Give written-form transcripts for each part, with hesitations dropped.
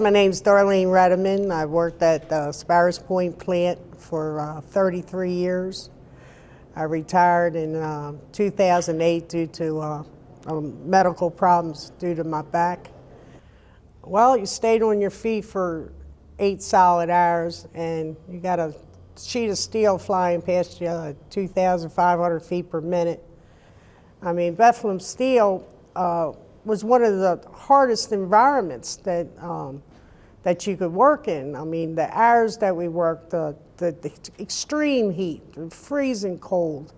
my name's Darlene Redemann. I worked at the Sparrows Point plant for 33 years. I retired in 2008 due to medical problems due to my back. Well, you stayed on your feet for 8 solid hours, and you got a sheet of steel flying past you at 2,500 feet per minute. I mean, Bethlehem Steel was one of the hardest environments that that you could work in. I mean, the hours that we worked, the extreme heat, the freezing cold.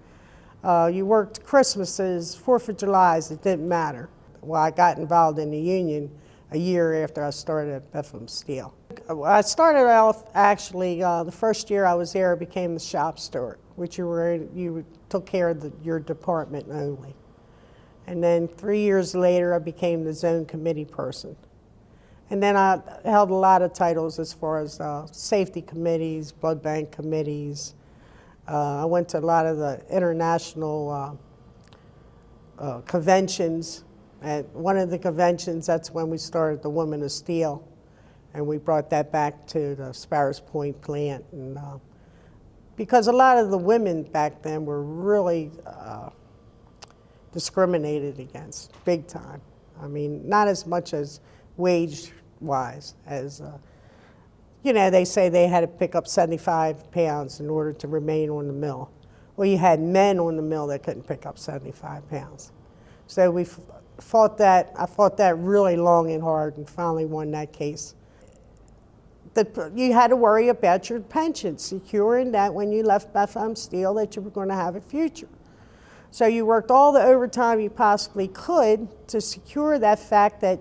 You worked Christmases, 4th of July's, it didn't matter. Well, I got involved in the union a year after I started at Bethlehem Steel. I started off, actually, the first year I was there, I became the shop steward, which you took care of your department only. And then 3 years later, I became the zone committee person. And then I held a lot of titles as far as safety committees, blood bank committees. I went to a lot of the international conventions. At one of the conventions, that's when we started the Women of Steel. And we brought that back to the Sparrows Point plant. And, because a lot of the women back then were really discriminated against, big time. I mean, not as much as wage-wise as, you know, they say they had to pick up 75 pounds in order to remain on the mill. Well, you had men on the mill that couldn't pick up 75 pounds. So we fought that, I fought that really long and hard and finally won that case. You had to worry about your pension, securing that when you left Bethlehem Steel that you were going to have a future. So you worked all the overtime you possibly could to secure that fact that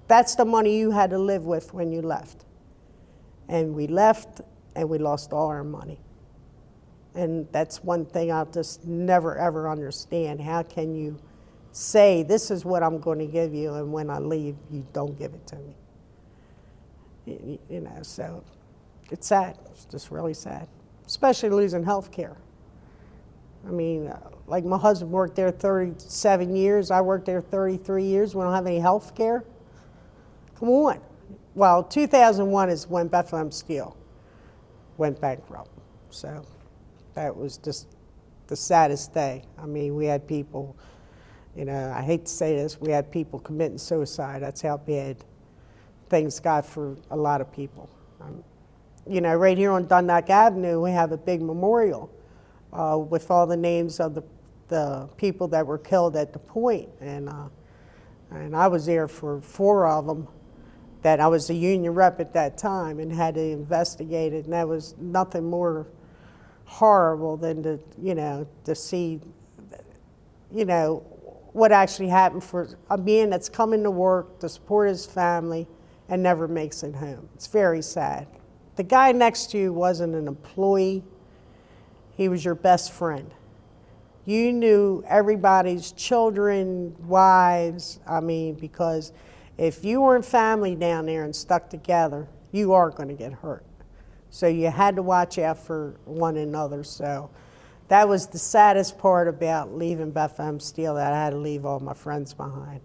that's the money you had to live with when you left. And we left and we lost all our money. And that's one thing I'll just never ever understand. How can you say, this is what I'm going to give you, and when I leave, you don't give it to me? You know, so it's sad. It's just really sad, especially losing health care. I mean, like my husband worked there 37 years. I worked there 33 years. We don't have any health care. Come on. Well, 2001 is when Bethlehem Steel went bankrupt. So that was just the saddest day. I mean, we had people, you know, I hate to say this, we had people committing suicide. That's how bad things got for a lot of people. You know, right here on Dundalk Avenue, we have a big memorial with all the names of the people that were killed at the point. And I was there for 4 of them. That I was a union rep at that time and had to investigate it. And that was nothing more horrible than to, you know, to see, you know, what actually happened for a man that's coming to work to support his family and never makes it home. It's very sad. The guy next to you wasn't an employee. He was your best friend. You knew everybody's children, wives, I mean, because if you weren't family down there and stuck together, you are going to get hurt. So you had to watch out for one another. So that was the saddest part about leaving Bethlehem Steel, that I had to leave all my friends behind.